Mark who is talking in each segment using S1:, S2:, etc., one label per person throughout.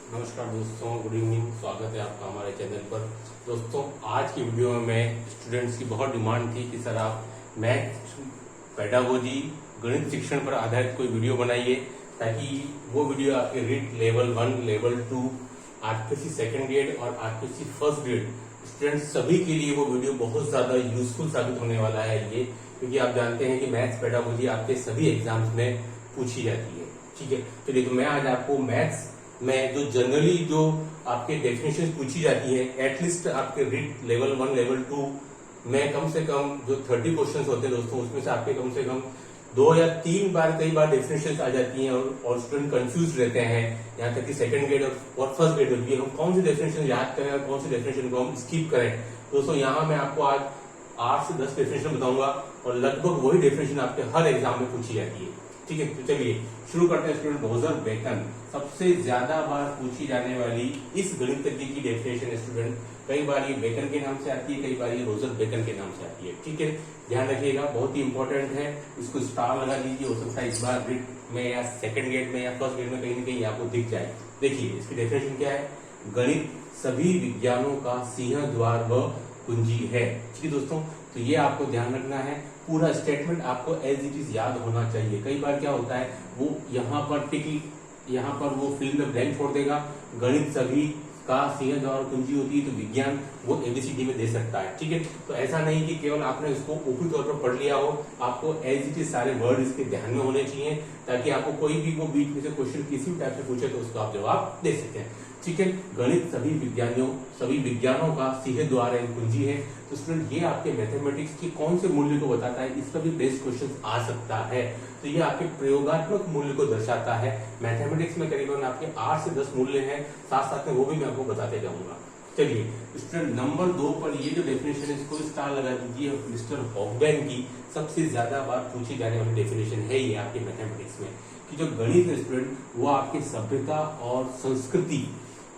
S1: नमस्कार दोस्तों, good evening. स्वागत है आपका हमारे चैनल पर। दोस्तों, आज की वीडियो में मैं स्टूडेंट्स की बहुत डिमांड थी कि सर आप मैथ पेडागोजी गणित शिक्षण पर आधारित कोई वीडियो बनाइए, ताकि वो वीडियो आपके read level 1, level 2, RPSC second grade और आरपीएससी फर्स्ट ग्रेड स्टूडेंट्स सभी के लिए वो वीडियो बहुत ज्यादा यूजफुल साबित होने वाला है ये, क्योंकि आप जानते हैं कि मैथ्स पेडागोजी आपके सभी एग्जाम्स में पूछी जाती है। ठीक है, चलिए, तो मैं आज आपको मैथ्स में जो जनरली जो आपके डेफिनेशन पूछी जाती है, एटलीस्ट आपके रीड लेवल 1, लेवल 2 में कम से कम जो 30 क्वेश्चंस होते हैं दोस्तों, उसमें से आपके कम से कम 2 या 3 बार कई बार डेफिनेशन आ जाती हैं और स्टूडेंट कंफ्यूज रहते हैं। यहाँ तक कि सेकंड ग्रेड और फर्स्ट ग्रेड में भी हम कौन सी डेफिनेशन याद करें और कौन सी डेफिनेशन को हम स्किप करें। दोस्तों, यहाँ मैं आपको आज 8 से 10 डेफिनेशन बताऊंगा और लगभग वही डेफिनेशन आपके हर एग्जाम में पूछी जाती है। ठीक है, तो चलिए शुरू करते हैं। स्टूडेंट, रोजर बेकन सबसे ज्यादा बार पूछी जाने वाली इस गणितज्ञ की डेफिनेशन है स्टूडेंट। कई बार ये बेकन के नाम से आती है, कई बार ये रोजर बेकन के नाम से आती है। ठीक है, ध्यान रखिएगा, बहुत ही इंपॉर्टेंट है। इसको स्टार लगा लीजिए, हो सकता है इस बार रीड में या सेकंड ग्रेड में या फर्स्ट ग्रेड में कहीं ना कहीं आपको दिख जाए। देखिए, इसकी डेफिनेशन क्या है। गणित सभी विज्ञानों का सिंह द्वार व कुंजी है। ठीक है दोस्तों, तो ये आपको ध्यान रखना है। पूरा स्टेटमेंट आपको एज इट इज याद होना चाहिए। कई बार क्या होता है, वो यहाँ पर यहाँ पर वो फिल में ब्लैंक छोड़ देगा। गणित सभी का सिंह द्वार कुंजी होती है, तो विज्ञान वो एबीसीडी में दे सकता है। ठीक है, तो ऐसा नहीं कि केवल आपने इसको ऊपरी तौर पर पढ़ लिया हो, आपको एज इट इज सारे वर्ड इसके ध्यान में होने चाहिए, ताकि आपको कोई भी वो बीच में से क्वेश्चन किसी भी टाइप से पूछे तो उसका आप जवाब दे सकें। ठीक है, गणित सभी विज्ञानों का सिंह द्वार है, कुंजी है। तो स्टूडेंट, ये आपके मैथमेटिक्स के कौन से मूल्य को बताता है, इसका भी बेस्ट क्वेश्चन आ सकता है। तो ये आपके प्रयोगात्मक मूल्य को दर्शाता है। मैथमेटिक्स में करीबन आपके 8 से 10 मूल्य हैं, साथ साथ में वो भी मैं आपको बताते जाऊंगा। चलिए स्टूडेंट, नंबर 2 पर ये जो डेफिनेशन है, इसको स्टार लगा दीजिए। मिस्टर हॉगबैन की सबसे ज्यादा बार पूछी जाने वाली डेफिनेशन है ये आपके मैथमेटिक्स में, कि जो गणित है स्टूडेंट, वो आपकी सभ्यता और संस्कृति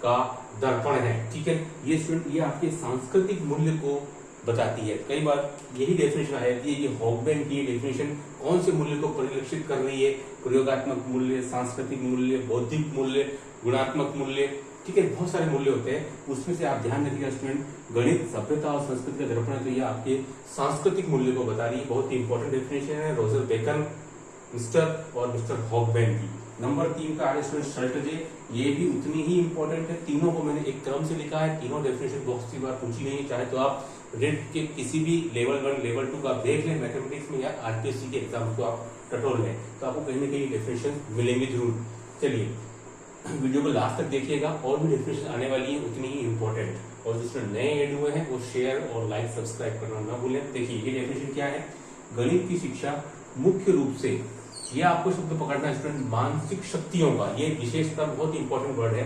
S1: का दर्पण है। ठीक है, ये स्टूडेंट ये आपके सांस्कृतिक मूल्य को बताती है। कई बार यही डेफिनेशन आ जाती है। ये हॉगबैन की डेफिनेशन कौन से मूल्य को परिलक्षित कर रही है। प्रयोगात्मक मूल्य, सांस्कृतिक मूल्य, बौद्धिक मूल्य, गुणात्मक मूल्य। ठीक है, बहुत सारे मूल्य होते हैं, उसमें से आप ध्यान रखिएगा स्टूडेंट, गणित सभ्यता और संस्कृति का दर्पण है, तो ये आपके सांस्कृतिक मूल्य को बता रही है। बहुत ही इंपॉर्टेंट डेफिनेशन है रोजर बेकन मिस्टर हॉगबैन की। नंबर 3 का आ स्टूडेंट शर्टजे। ये भी उतनी ही इंपॉर्टेंट है। तीनों को मैंने एक क्रम से लिखा है, तीनों डेफिनेशन बहुत सी बार पूछी गई है। चाहे तो आप रीड के किसी भी लेवल 1, लेवल 2 का आप देख लें मैथमेटिक्स में, या आरपीएससी के एग्जाम को आप टटोल लें, तो आपको कहीं ना कहीं डेफिनेशन मिलेंगे जरूर। चलिए, वीडियो को लास्ट तक देखिएगा, और भी डेफिनेशन आने वाली है उतनी ही इंपॉर्टेंट। और जिसमें नए ऐड हुए हैं वो शेयर और लाइक सब्सक्राइब करना ना भूलें। देखिए, ये डेफिनेशन क्या है। गणित की शिक्षा मुख्य रूप से, ये आपको शब्द पकड़ना है स्टूडेंट, मानसिक शक्तियों का, ये विशेषता बहुत ही इंपॉर्टेंट वर्ड है,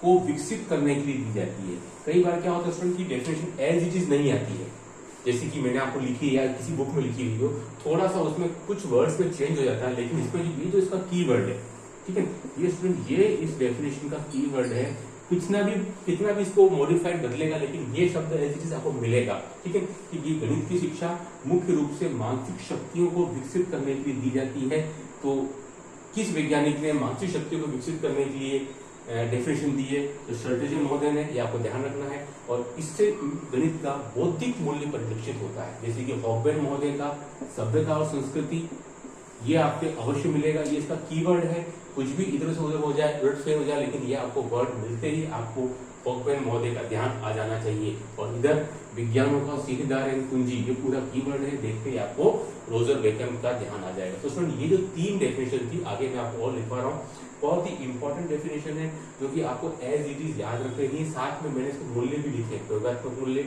S1: को विकसित करने के लिए दी जाती है। कई बार क्या होता है स्टूडेंट की डेफिनेशन एज इट इज नहीं आती है, जैसे कि मैंने आपको लिखी है या किसी बुक में लिखी हुई हो, थोड़ा सा उसमें कुछ वर्ड्स में चेंज हो जाता है, लेकिन इसमें ये जो इसका की वर्ड है, ठीक है, ये स्टूडेंट ये इस डेफिनेशन का की वर्ड है। कितना भी इसको मॉडिफाइड बदलेगा, लेकिन ये शब्द एज इट इज आपको मिलेगा। ठीक है, कि ये गणित की शिक्षा मुख्य रूप से मानसिक शक्तियों को विकसित करने के लिए दी जाती है। तो किस वैज्ञानिक ने मानसिक शक्तियों को विकसित करने के लिए डेफिनेशन दी है, तो शर्टजे महोदय ने, ये आपको ध्यान रखना है। और इससे गणित का बौद्धिक मूल्य परिलक्षित होता है, जैसे कि हॉगबैन महोदय का सभ्यता और संस्कृति, ये आपके अवश्य मिलेगा। ये इसका कीवर्ड है, कुछ भी इधर से उधर हो जाए, उलट फेर हो जाए, लेकिन ये आपको वर्ड मिलते ही आपको हॉगबैन महोदय का ध्यान आ जाना चाहिए। और इधर विज्ञानों का सिंह द्वार है कुंजी, ये पूरा कीवर्ड है, देखते ही आपको रोजर बेकन का ध्यान आ जाएगा। तो स्टूडेंट, ये जो 3 डेफिनेशन थी, आगे मैं आपको और लिखवा रहा हूँ, बहुत ही इंपॉर्टेंट डेफिनेशन है, जो कि आपको एज इट इज याद रखनी है। साथ में मैंने इसके मूल्य भी लिखे, प्रयोगात्मक मूल्य,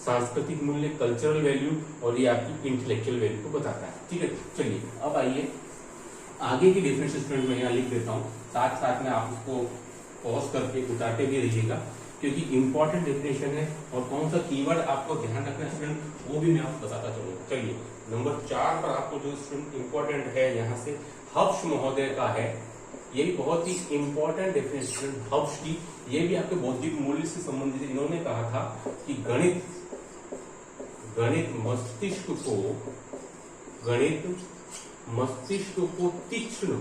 S1: सांस्कृतिक मूल्य, कल्चरल वैल्यू, और ये आपकी इंटेलेक्चुअल वैल्यू को बताता है। ठीक है, चलिए अब आइए आगे की डेफिनेशन स्टूडेंट मैं यहाँ लिख देता हूँ, साथ साथ में आप उसको पॉज करके उतारते भी रहिएगा, क्योंकि इंपॉर्टेंट डेफिनेशन है। और कौन सा कीवर्ड आपको ध्यान रखना है स्टूडेंट, वो भी मैं आपको बताता चलूंगा। चलिए, नंबर 4 पर आपको जो स्टूडेंट इंपॉर्टेंट है यहाँ से हब्स महोदय का है। ये भी बहुत ही इंपॉर्टेंट डेफिनेशन हब्स की, ये भी आपके बौद्धिक मूल्य से संबंधित। इन्होंने कहा था कि गणित मस्तिष्क को तीक्ष्ण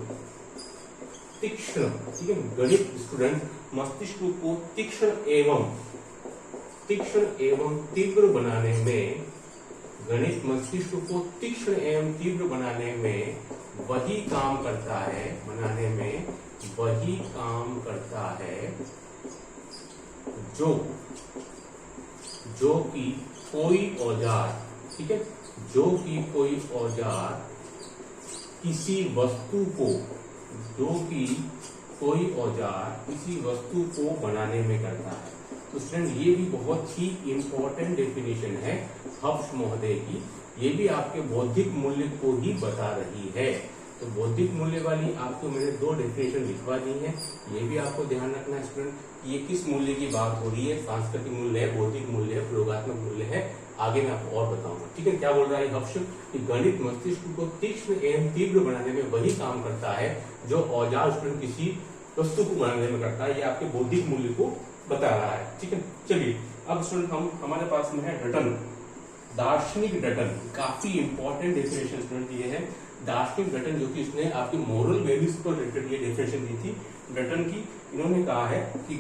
S1: तीक्ष्ण, ठीक है, गणित स्टूडेंट मस्तिष्क को तीक्ष्ण एवं तीव्र बनाने में, गणित मस्तिष्क को तीक्ष्ण एवं तीव्र बनाने में वही काम करता है, बनाने में वही काम करता है जो कि कोई औजार, ठीक है, जो कि कोई औजार किसी वस्तु को, जो कि कोई औजार किसी वस्तु को बनाने में करता है। तो स्टूडेंट ये भी बहुत ही इंपॉर्टेंट डेफिनेशन है हब्स महोदय की, ये भी आपके बौद्धिक मूल्य को ही बता रही है। तो बौद्धिक मूल्य वाली आपको मैंने 2 डेफिनेशन लिखवा दी है, ये भी आपको ध्यान रखना है स्टूडेंट, ये किस मूल्य की बात हो रही है, सांस्कृतिक मूल्य है, बौद्धिक मूल्य है, प्रयोगात्मक मूल्य है, आगे मैं आपको और बताऊंगा, ठीक है। क्या बोल रहा है हब्स कि गणित मस्तिष्क को तीक्ष्ण एवं तीव्र बनाने में वही काम करता है जो औजार स्टूडेंट किसी वस्तु को बनाने में करता है, ये आपके बौद्धिक मूल्य को बता रहा है, ठीक है। चलिए अब स्टूडेंट हमारे पास में है डटन, दार्शनिक डटन, काफी इंपॉर्टेंट डेफिनेशन स्टूडेंट ये है दार्शनिक डटन, जो कि इसने आपकी मोरल वैल्यूज पर रिलेटेड ये डेफिनेशन दी थी डटन की। इन्होंने कहा है कि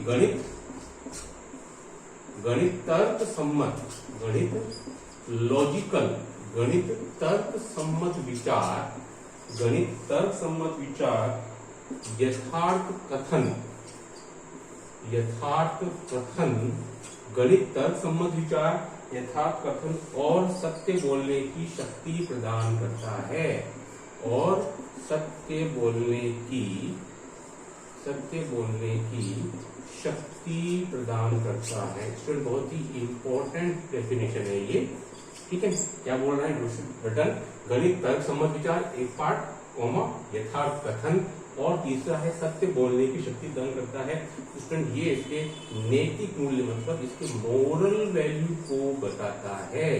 S1: गणित तर्क सम्मत, गणित लॉजिकल, गणित तर्क सम्मत विचार, गणित तर्क सम्मत विचार, यथार्थ कथन, गणित तर्क सम्मत विचार, यथार्थ कथन और सत्य बोलने की शक्ति प्रदान करता है, और सत्य बोलने की शक्ति प्रदान करता है। स्टूडेंट बहुत ही इंपॉर्टेंट डेफिनेशन है ये, ठीक है। क्या बोल रहे हैं डटन, गणित तर्क सम्मत विचार एक पार्ट, यथार्थ कथन, और तीसरा है सत्य बोलने की शक्ति प्रदान करता है। स्टूडेंट ये इसके नैतिक मूल्य मतलब इसके मोरल वैल्यू को बताता है,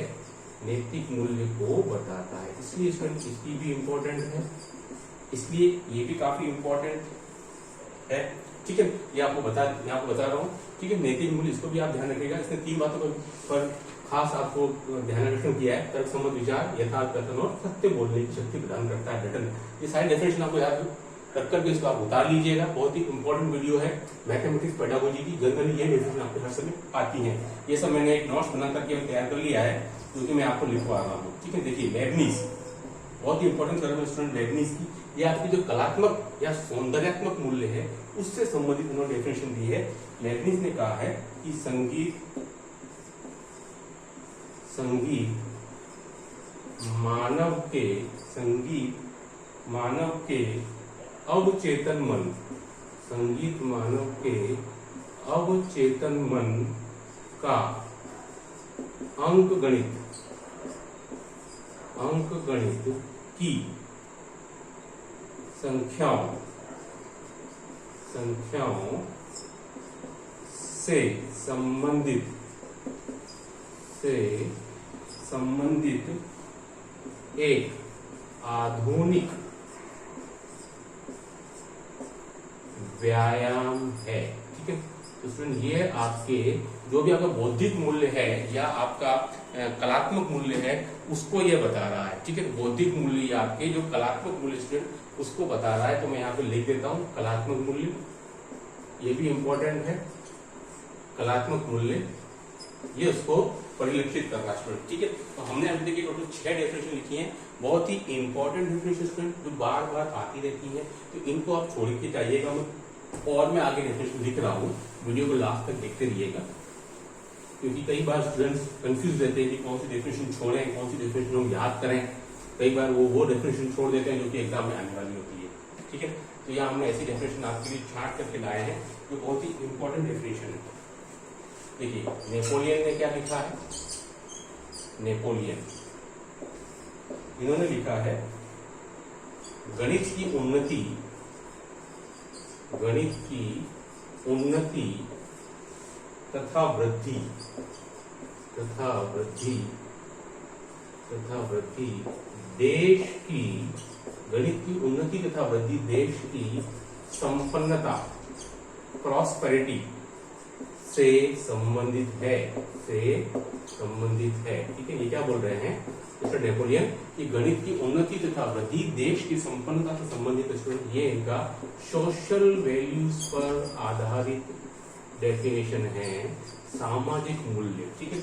S1: नैतिक मूल्य को बताता है, इसलिए स्टूडेंट इसकी भी इंपॉर्टेंट है, इसलिए ये भी काफी इंपॉर्टेंट है, ठीक है। ये आपको बता रहा हूँ, ठीक है। नैतिक मूल्य इसको भी आप ध्यान रखिएगा, इसने 3 बातों पर खास आपको ध्यान आकर्षण किया है, तर्क सम्मत विचार, यथार्थ कथन और सत्य बोलने की शक्ति प्रदान करता है डटन। ये सारी डेफिनेशन आपको याद रखकर के इसको आप उतार लीजिएगा, बहुत ही इंपॉर्टेंट वीडियो है मैथमेटिक्स पेडागोजी की, जनरली ये डेफिनेशन आपके हर समय आती है। ये सब मैंने एक नोट्स बना करके तैयार कर लिया है, क्योंकि मैं आपको लिखवा रहा हूँ, ठीक है। देखिए लेबनिज, बहुत ही इंपॉर्टेंट कर रहे हैं स्टूडेंट लेबनिज की, ये आपकी जो कलात्मक या सौंदर्यात्मक मूल्य है उससे संबंधित उन्होंने डेफिनेशन दी है। लेबनिज ने कहा है कि संगीत मानव के अवचेतन मन, संगीत मानव के अवचेतन मन का अंकगणित की संख्याओं से संबंधित एक आधुनिक व्यायाम है, ठीक है। तो स्टूडेंट ये आपके जो भी आपका बौद्धिक मूल्य है या आपका कलात्मक मूल्य है उसको ये बता रहा है, ठीक है। बौद्धिक मूल्य या आपके जो कलात्मक मूल्य स्टूडेंट उसको बता रहा है, तो मैं यहाँ पे लिख देता हूँ कलात्मक मूल्य, ये भी इंपॉर्टेंट है, कलात्मक मूल्य ये उसको परिलक्षित कर रहा है स्टूडेंट, ठीक है। तो हमने अभी देखिए टोटल 6 डेफिनेशन लिखी हैं, बहुत ही इंपॉर्टेंट डेफिनेशन स्टूडेंट जो बार बार आती रहती है, तो इनको आप छोड़ के जाइएगा मत, और मैं आगे डेफिनेशन लिख रहा हूँ, वीडियो को लास्ट तक देखते रहिएगा, क्योंकि कई बार स्टूडेंट्स कंफ्यूज रहते हैं कि कौन सी डेफिनेशन छोड़ें, कौन सी डेफिनेशन हम याद करें, कई बार वो डेफिनेशन छोड़ देते हैं जो कि एग्जाम में आने वाली होती है, ठीक है। तो यहाँ हमने ऐसी डेफिनेशन आपके लिए छांट करके लाए हैं जो बहुत ही इंपॉर्टेंट डेफिनेशन है। देखिए नेपोलियन ने क्या लिखा है, नेपोलियन इन्होंने लिखा है गणित की उन्नति तथा वृद्धि देश की, गणित की उन्नति तथा वृद्धि देश की संपन्नता, प्रॉस्पेरिटी से संबंधित है, ठीक है। ये क्या बोल रहे हैं मिस्टर नेपोलियन कि गणित की उन्नति तथा वृद्धि देश की संपन्नता से संबंधित स्टूडेंट, ये इनका सोशल वैल्यूज पर आधारित डेफिनेशन है, सामाजिक मूल्य, ठीक है।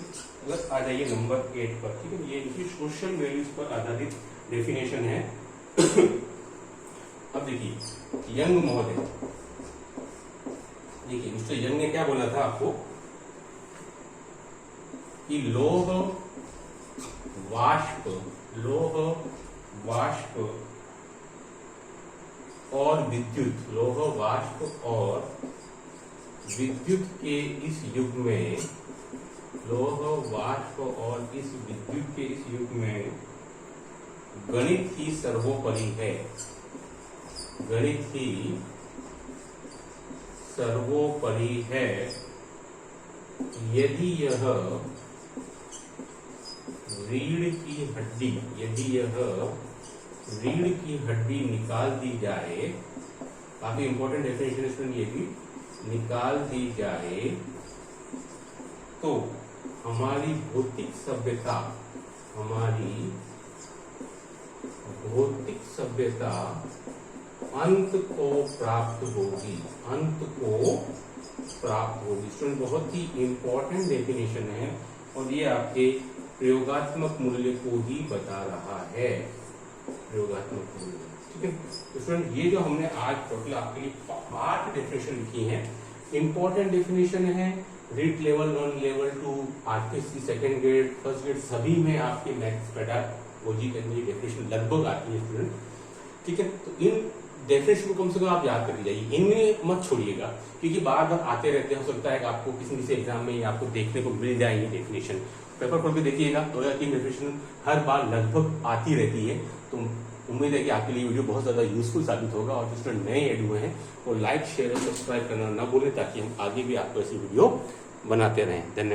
S1: अगर आ जाइए नंबर 8 पर, ठीक है, ये इनकी सोशल वैल्यूज पर आधारित डेफिनेशन है। अब देखिए यंग महोदय, देखिए मिस्टर यंग ने क्या बोला था आपको कि लौह वाष्प और विद्युत, लौह वाष्प और विद्युत के इस युग में, लौह वाष्प और इस विद्युत के इस युग में गणित ही सर्वोपरि है, गणित ही सर्वोपरि है। यदि यह रीढ़ की हड्डी, यदि यह रीढ़ की हड्डी निकाल दी जाए, काफी इंपॉर्टेंट डेफिनेशन स्टूडेंट, ये भी निकाल दी जाए तो हमारी भौतिक सभ्यता, हमारी भौतिक सभ्यता अंत को प्राप्त होगी, अंत को प्राप्त होगी। स्टूडेंट बहुत ही इंपॉर्टेंट डेफिनेशन है और ये आपके प्रयोगात्मक मूल्य को ही बता रहा है, प्रयोगात्मक मूल्य, ठीक है। तो स्टूडेंट ये जो हमने आज टोटल आपके लिए 8 डेफिनेशन लिखी हैं, इंपॉर्टेंट डेफिनेशन है। Read level 1, level 2, RPC second grade, first grade सभी में आपके मैथ्स पेडागोजी के अंदर डेफिनेशन लगभग आती है स्टूडेंट, ठीक है। तो इन डेफिनेशन को कम से कम आप याद कर जाइए, इनमें मत छोड़िएगा क्योंकि बार बार आते रहते हैं। हो सकता है कि आपको किसी एग्जाम में आपको देखने को मिल जाएंगे डेफिनेशन, पेपर खोल के देखिएगा 2 या 3 डेफिनेशन हर बार लगभग आती रहती है। तो उम्मीद है कि आपके लिए वीडियो बहुत ज्यादा यूजफुल साबित होगा और जो स्टूडेंट नए ऐड हुए हैं वो लाइक शेयर और सब्सक्राइब करना ना भूलें ताकि हम आगे भी आपको ऐसी वीडियो बनाते रहें। धन्यवाद।